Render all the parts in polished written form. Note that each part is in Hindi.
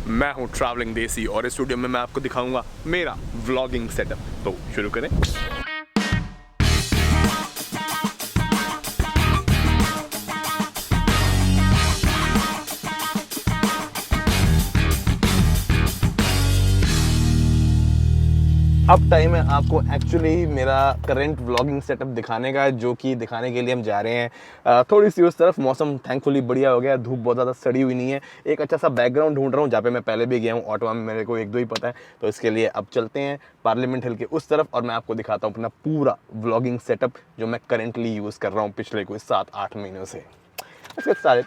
मैं हूँ ट्रैवलिंग देसी और इस स्टूडियो में मैं आपको दिखाऊंगा मेरा व्लॉगिंग सेटअप। तो शुरू करें। अब टाइम है आपको एक्चुअली मेरा करंट व्लॉगिंग सेटअप दिखाने का, जो कि दिखाने के लिए हम जा रहे हैं थोड़ी सी उस तरफ। मौसम थैंकफुली बढ़िया हो गया, धूप बहुत ज़्यादा सड़ी हुई नहीं है। एक अच्छा सा बैकग्राउंड ढूंढ रहा हूँ जहाँ पे मैं पहले भी गया हूँ। ऑटवा में मेरे को एक दो ही पता है, तो इसके लिए अब चलते हैं पार्लियामेंट हिल के उस तरफ और मैं आपको दिखाता हूँ अपना पूरा व्लॉगिंग सेटअप जो मैं करेंटली यूज़ कर रहा हूँ पिछले कोई 7-8 महीनों से। इसके सारे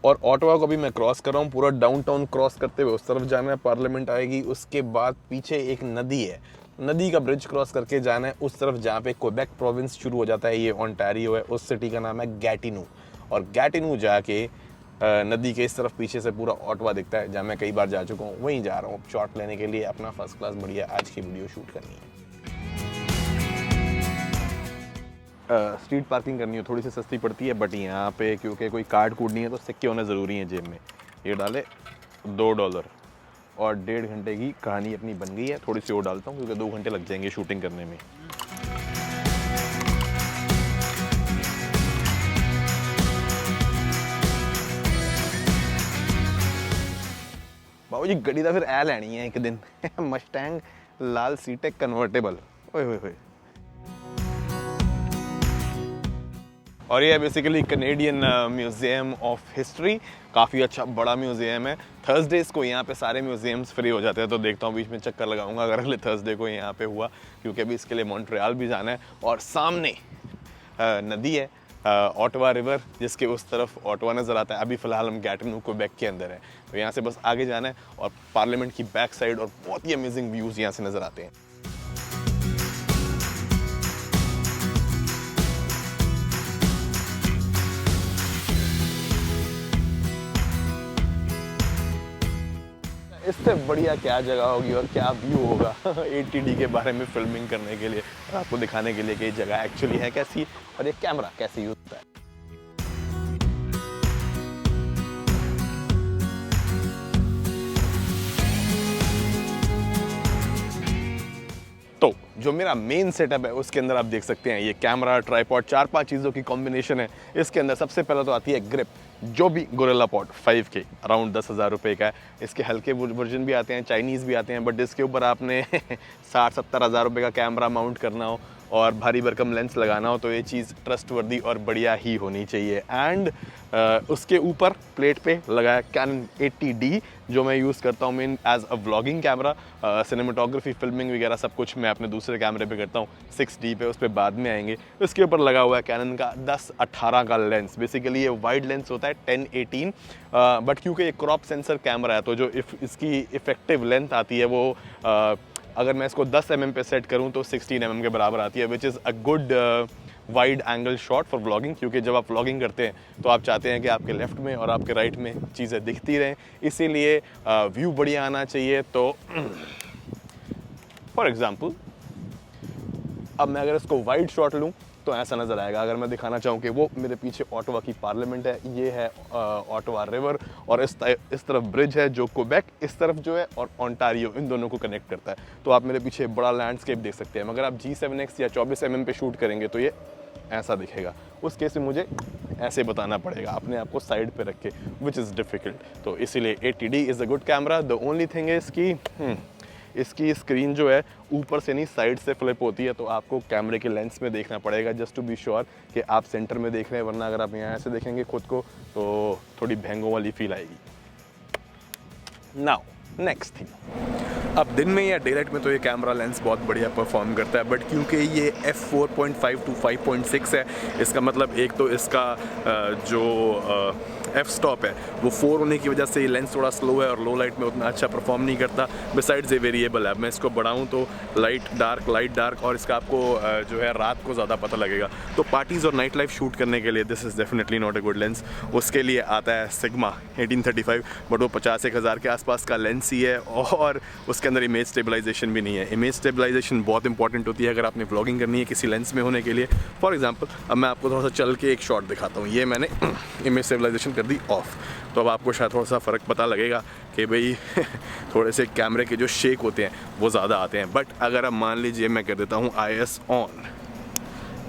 और ऑटवा को भी मैं क्रॉस कर रहा हूँ, पूरा डाउनटाउन क्रॉस करते हुए उस तरफ जाना है, पार्लियामेंट आएगी। उसके बाद पीछे एक नदी है, नदी का ब्रिज क्रॉस करके जाना है उस तरफ जहाँ पे क्वेबेक प्रोविंस शुरू हो जाता है। ये ओंटारियो है, उस सिटी का नाम है गैटिनो। और गैटिनो जाके नदी के इस तरफ पीछे से पूरा ऑटवा दिखता है, जहाँ मैं कई बार जा चुका हूँ। वहीं जा रहा हूँ शॉट लेने के लिए, अपना फर्स्ट क्लास बढ़िया आज की वीडियो शूट करनी है। स्ट्रीट पार्किंग करनी हो, थोड़ी सी सस्ती पड़ती है, बट यहाँ पे क्योंकि कोई कार्ड कूड नहीं है तो सिक्के होना ज़रूरी है जेब में। ये डाले $2 और 1.5 घंटे की कहानी अपनी बन गई है। थोड़ी सी और डालता हूँ क्योंकि 2 घंटे लग जाएंगे शूटिंग करने में। बाबू जी गड्डी तो फिर ए लैनी है एक दिन मस्टैंग लाल सीटेक कन्वर्टेबल। ओए होए होए। और ये basically Canadian museum of history, काफ़ी अच्छा बड़ा म्यूज़ियम है। थर्सडेज़ को यहाँ पे सारे म्यूज़ियम्स फ्री हो जाते हैं, तो देखता हूँ बीच में चक्कर लगाऊंगा अगर अगले थर्सडे को यहाँ पे हुआ, क्योंकि अभी इसके लिए मॉन्ट्रियल भी जाना है। और सामने नदी है ऑटवा रिवर, जिसके उस तरफ ऑटवा नज़र आता है। अभी फ़िलहाल हम गैटिनो क्वेबेक के अंदर है, तो यहाँ से बस आगे जाना है और पार्लियामेंट की बैक साइड और बहुत ही अमेजिंग व्यूज़ यहाँ से नज़र आते हैं। इससे बढ़िया क्या जगह होगी और क्या व्यू होगा ATD के बारे में फिल्मिंग करने के लिए, आपको दिखाने के लिए कि ये जगह एक्चुअली है कैसी और ये कैमरा कैसे यूज होता है। तो जो मेरा मेन सेटअप है उसके अंदर आप देख सकते हैं ये कैमरा, ट्राइपॉड, 4-5 चीज़ों की कॉम्बिनेशन है। इसके अंदर सबसे पहले तो आती है ग्रिप, जो भी गोरिल्ला पॉड 5K अराउंड 10,000 रुपये का है। इसके हल्के वर्जन भी आते हैं, चाइनीज़ भी आते हैं, बट इसके ऊपर आपने 60-70 हज़ार रुपये का कैमरा माउंट करना हो और भारी भरकम लेंस लगाना हो तो ये चीज़ ट्रस्टवर्दी और बढ़िया ही होनी चाहिए। एंड उसके ऊपर प्लेट पे लगाया कैनन 80D, जो मैं यूज़ करता हूँ main as a vlogging camera. Cinematography, filming वगैरह सब कुछ मैं अपने दूसरे कैमरे पे करता हूँ 6D पे, उस पर बाद में आएंगे। इसके ऊपर लगा हुआ है कैनन का 10-18 का लेंस। बेसिकली ये वाइड लेंस होता है 10-18, बट क्योंकि ये क्रॉप सेंसर कैमरा है तो जो इसकी इफेक्टिव लेंथ आती है वो अगर मैं इसको 10 mm पे सेट करूं तो 16 mm के बराबर आती है, which is a good wide angle shot for vlogging. क्योंकि जब आप व्लॉगिंग करते हैं तो आप चाहते हैं कि आपके लेफ्ट में और आपके राइट में चीज़ें दिखती रहें, इसीलिए व्यू बढ़िया आना चाहिए। तो फॉर एग्ज़ाम्पल अब मैं अगर इसको वाइड शॉट लूँ तो ऐसा नज़र आएगा। अगर मैं दिखाना चाहूँ कि वो मेरे पीछे ऑटवा की पार्लियामेंट है, ये है ऑटवा रिवर और इस तरफ ब्रिज है जो क्वेबेक, इस तरफ जो है और ओंटारियो, इन दोनों को कनेक्ट करता है। तो आप मेरे पीछे बड़ा लैंडस्केप देख सकते हैं। मगर आप G7X या 24 mm पे शूट करेंगे तो ये ऐसा दिखेगा। उस केस में मुझे ऐसे बताना पड़ेगा अपने आप को साइड पे रख के, विच इज़ डिफ़िकल्ट। तो इसीलिए ATD is a good camera. The only thing is कि इसकी स्क्रीन जो है ऊपर से नहीं साइड से फ्लिप होती है, तो आपको कैमरे के लेंस में देखना पड़ेगा जस्ट टू बी श्योर कि आप सेंटर में देख रहे हैं, वरना अगर आप यहाँ से देखेंगे खुद को तो थोड़ी भैंगों वाली फील आएगी। नाउ नेक्स्ट थिंग, अब दिन में या डे लाइट में तो ये कैमरा लेंस बहुत बढ़िया परफॉर्म करता है, बट क्योंकि ये f4.5 to 5.6 है, इसका मतलब एक तो इसका जो एफ स्टॉप है वो 4 होने की वजह से ये लेंस थोड़ा स्लो है और लो लाइट में उतना अच्छा परफॉर्म नहीं करता। बिसाइड्स ये वेरिएबल है, मैं इसको बढ़ाऊँ तो लाइट डार्क और इसका आपको जो है रात को ज़्यादा पता लगेगा। तो पार्टीज़ और नाइट लाइफ शूट करने के लिए this is definitely not a good lens. उसके लिए आता है सिग्मा 1835, बट वो 50-1000 के आसपास का लेंस ही है और उसके अंदर इमेज स्टेबलाइजेशन भी नहीं है। इमेज स्टेबलाइजेशन बहुत इंपॉर्टेंट होती है अगर आपने व्लॉगिंग करनी है किसी लेंस में होने के लिए। फॉर एग्जांपल अब मैं आपको थोड़ा सा चल के एक शॉट दिखाता हूँ। ये मैंने इमेज स्टेबलाइजेशन कर दी ऑफ, तो अब आपको शायद थोड़ा सा फ़र्क पता लगेगा कि भाई थोड़े से कैमरे के जो शेक होते हैं वो ज़्यादा आते हैं। बट अगर अब मान लीजिए मैं कर देता हूँ IS ऑन,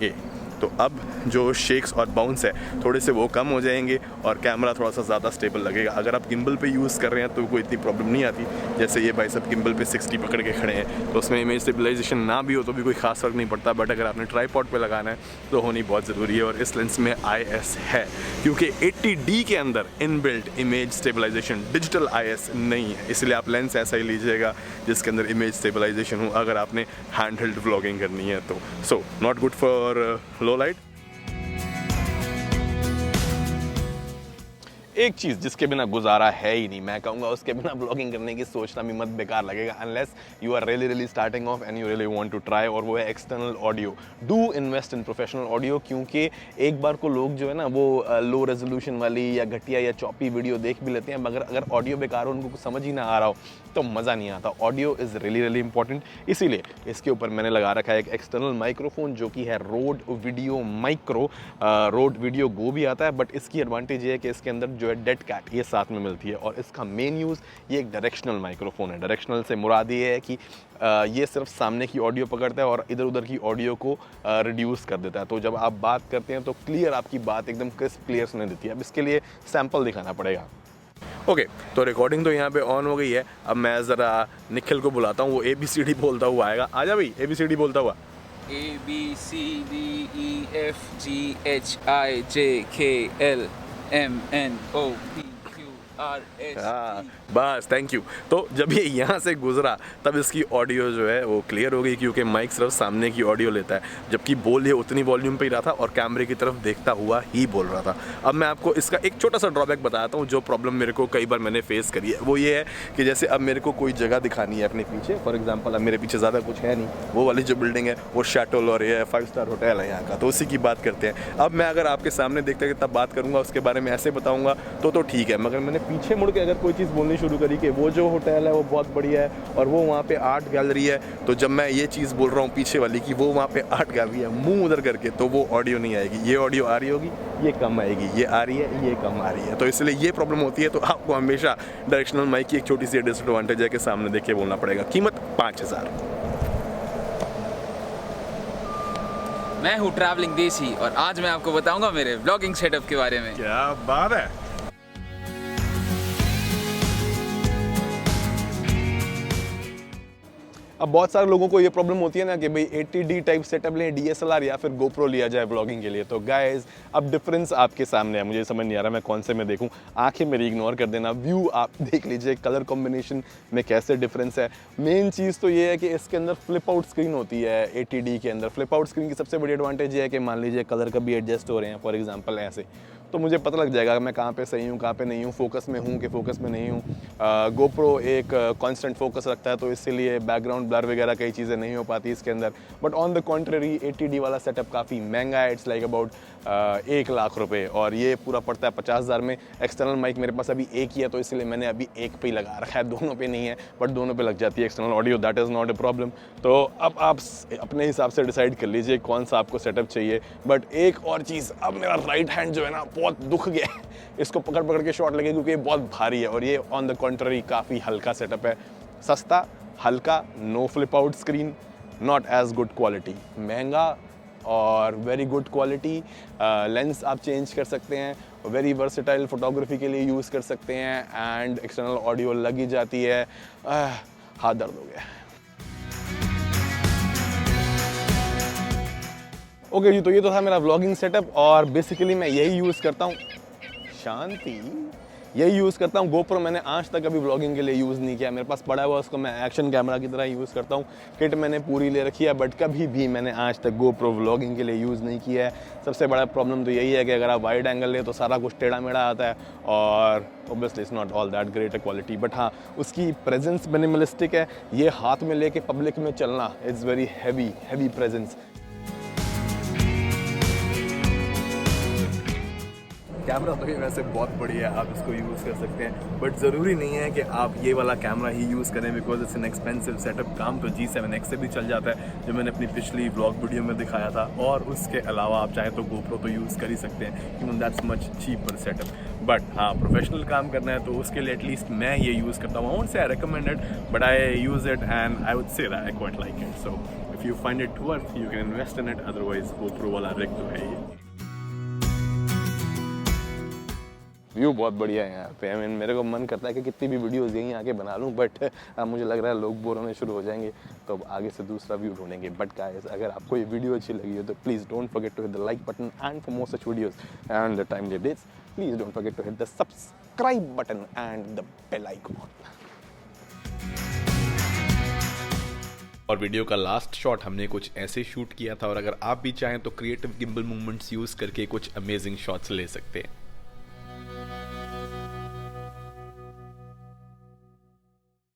ये तो अब जो शेक्स और बाउंस है थोड़े से वो कम हो जाएंगे और कैमरा थोड़ा सा ज़्यादा स्टेबल लगेगा। अगर आप गिम्बल पे यूज़ कर रहे हैं तो कोई इतनी प्रॉब्लम नहीं आती। जैसे ये भाई सब गिम्बल पे 60 पकड़ के खड़े हैं तो उसमें इमेज स्टेबलाइजेशन ना भी हो तो भी कोई खास फ़र्क नहीं पड़ता। बट अगर आपने ट्राईपॉड पे लगाना है तो होनी बहुत ज़रूरी है और इस लेंस में IS है, क्योंकि 80D के अंदर inbuilt image stabilization digital IS नहीं है। इसलिए आप लेंस ऐसा ही लीजिएगा जिसके अंदर इमेज स्टेबलाइजेशन हो अगर आपने हैंड हेल्ड व्लॉगिंग करनी है तो। So not good for low light. एक चीज़ जिसके बिना गुजारा है ही नहीं, मैं कहूँगा उसके बिना ब्लॉगिंग करने की सोचना भी मत बेकार लगेगा, unless you are really starting off and you really want to try, और वो है external audio. Do invest in professional audio, क्योंकि एक बार को लोग जो है ना वो लो रेजोल्यूशन वाली या घटिया या चॉपी वीडियो देख भी लेते हैं, मगर अगर ऑडियो बेकार हो, उनको कुछ समझ ही ना आ रहा हो तो मज़ा नहीं आता। ऑडियो इज़ रियली इंपॉर्टेंट, इसीलिए इसके ऊपर मैंने लगा रखा है एक एक्सटर्नल माइक्रोफोन जो कि है road video micro. Road video go भी आता है, बट इसकी एडवांटेज ये है कि इसके अंदर जो है डेड कैट ये साथ में मिलती है, और इसका मेन यूज़ ये एक डायरेक्शनल माइक्रोफोन है। डायरेक्शनल से मुराद ये है कि ये सिर्फ सामने की ऑडियो पकड़ता है और इधर उधर की ऑडियो को रिड्यूस कर देता है। तो जब आप बात करते हैं तो क्लियर आपकी बात एकदम क्रिस्प क्लियर सुनाई देती है। अब इसके लिए सैम्पल दिखाना पड़ेगा। ओके, तो रिकॉर्डिंग तो यहाँ पे ऑन हो गई है। अब मैं ज़रा निखिल को बुलाता हूँ, वो ABCD बोलता हुआ आएगा। आजा भाई, ABCD बोलता हुआ। ABCDEFGHIJKLMNOPQRST। हाँ बस, थैंक यू। तो जब ये यहाँ से गुजरा तब इसकी ऑडियो जो है वो क्लियर हो गई, क्योंकि माइक सिर्फ सामने की ऑडियो लेता है, जबकि बोल ये उतनी वॉल्यूम पे ही रहा था और कैमरे की तरफ देखता हुआ ही बोल रहा था। अब मैं आपको इसका एक छोटा सा ड्रॉबैक बताता हूँ जो प्रॉब्लम मेरे को कई बार मैंने फेस करी है। वो ये है कि जैसे अब मेरे को कोई जगह दिखानी है अपने पीछे, फॉर एग्जाम्पल अब मेरे पीछे ज़्यादा कुछ है नहीं, वो वाली जो बिल्डिंग है वो शैटल और ये 5 स्टार होटल है यहाँ का, तो उसी की बात करते हैं। अब मैं अगर आपके सामने देखते तब बात करूँगा उसके बारे में ऐसे बताऊँगा तो ठीक है, मगर मैंने पीछे मुड़ के अगर कोई चीज़ बोलनी शुरू करी कि वो जो होटल है वो बहुत बढ़िया है और वो वहाँ पे आर्ट गैलरी है, तो जब मैं ये चीज़ बोल रहा हूँ पीछे वाली कि वो वहाँ पे आर्ट गैलरी है, मुंह उधर करके, तो वो ऑडियो नहीं आएगी। ये ऑडियो आ रही होगी, ये कम आएगी, ये आ रही है, ये कम आ रही है, तो इसलिए ये प्रॉब्लम होती है। तो आपको हमेशा डायरेक्शनल माइक की एक छोटी सी डिसएडवांटेज है कि सामने देख के बोलना पड़ेगा। कीमत 5000। मैं हूँ ट्रैवलिंग देसी और आज मैं आपको बताऊंगा मेरे व्लॉगिंग सेटअप के बारे में। क्या बात है। अब बहुत सारे लोगों को ये प्रॉब्लम होती है ना कि भाई 80D टाइप सेटअप लें, DSLR या फिर GoPro लिया जाए व्लॉगिंग के लिए। तो गाइस अब डिफरेंस आपके सामने है, मुझे समझ नहीं आ रहा मैं कौन से में देखूं। आंखें मेरी इग्नोर कर देना, व्यू आप देख लीजिए, कलर कॉम्बिनेशन में कैसे डिफरेंस है। मेन चीज़ तो ये है कि इसके अंदर फ्लिप आउट स्क्रीन होती है। 80D के अंदर फ्लिप आउट स्क्रीन की सबसे बड़ी एडवांटेज ये है कि मान लीजिए कलर कभी एडजस्ट हो रहे हैं, फॉर एग्जाम्पल ऐसे, तो मुझे पता लग जाएगा मैं कहाँ पे सही हूँ, कहाँ पे नहीं हूँ, फोकस में हूँ कि फोकस में नहीं हूँ। GoPro एक कांस्टेंट फोकस रखता है, तो इसीलिए बैकग्राउंड ब्लर वगैरह कई चीज़ें नहीं हो पाती इसके अंदर। But on the contrary 80D वाला सेटअप काफ़ी महंगा है, इट्स लाइक अबाउट 1 लाख रुपए, और ये पूरा पड़ता है 50,000 में। एक्सटर्नल माइक मेरे पास अभी एक ही है, तो इसलिए मैंने अभी एक पे ही लगा रखा है, दोनों पे नहीं है, बट दोनों पे लग जाती है external audio, that is not a problem. तो अब आप अपने हिसाब से डिसाइड कर लीजिए कौन सा आपको सेटअप चाहिए। बट एक और चीज़, अब मेरा राइट हैंड जो है ना बहुत दुख गया है, इसको पकड़ पकड़ के शॉट लगे क्योंकि ये बहुत भारी है, और ये ऑन द कॉन्ट्ररी काफ़ी हल्का सेटअप है। सस्ता, हल्का, no flip out screen, not as good quality. महंगा और वेरी गुड क्वालिटी। लेंस आप चेंज कर सकते हैं, वेरी वर्सेटाइल फोटोग्राफी के लिए यूज़ कर सकते हैं, एंड एक्सटर्नल ऑडियो लगी जाती है। हाथ दर्द हो गया। ओके जी, तो ये तो था मेरा व्लॉगिंग सेटअप, और बेसिकली मैं यही यूज़ करता हूँ। शांति, यही यूज़ करता हूँ। GoPro मैंने आज तक अभी व्लॉगिंग के लिए यूज़ नहीं किया, मेरे पास पड़ा हुआ उसको मैं एक्शन कैमरा की तरह यूज़ करता हूँ। किट मैंने पूरी ले रखी है, बट कभी भी मैंने आज तक GoPro व्लॉगिंग के लिए यूज़ नहीं किया है। सबसे बड़ा प्रॉब्लम तो यही है कि अगर आप वाइड एंगल ले तो सारा कुछ टेढ़ा मेढ़ा आता है और obviously it's not all that great quality. But हाँ, उसकी प्रेजेंस मिनिमलिस्टिक है। ये हाथ में लेके पब्लिक में चलना is very heavy presence. Camera तो ये वैसे बहुत बढ़िया है, आप इसको यूज़ कर सकते हैं, बट ज़रूरी नहीं है कि आप ये वाला कैमरा ही यूज़ करें, because it's an expensive setup. काम तो G7X से भी चल जाता है, जो मैंने अपनी पिछली व्लॉग वीडियो में दिखाया था, और उसके अलावा आप चाहें तो GoPro तो यूज़ कर ही सकते हैं, even that's much cheaper setup. But हाँ, प्रोफेशनल काम करना है तो उसके लिए एटलीस्ट मैं ये यूज़ करता हूँ। I won't say I recommend it, but I use it and I would say that I quite like it. So if you find it worth you can invest in it, otherwise GoPro वाला रिग तो है ही। व्यू बहुत बढ़िया है यहाँ पे। आई मीन मेरे को मन करता है कि कितनी भी वीडियोस यहीं आके बना लूँ, बट अब मुझे लग रहा है लोग बोर होने शुरू हो जाएंगे, तो अब आगे से दूसरा व्यू ढूंढेंगे। बट गाइस, अगर आपको ये वीडियो अच्छी लगी हो तो please don't forget to hit the like button, and for more such videos and the timely updates please don't forget to hit the subscribe button and the bell icon. और वीडियो का लास्ट शॉट हमने कुछ ऐसे शूट किया था, और अगर आप भी चाहें तो क्रिएटिव गिम्बल मूवमेंट्स यूज़ करके कुछ अमेजिंग शॉट्स ले सकते हैं।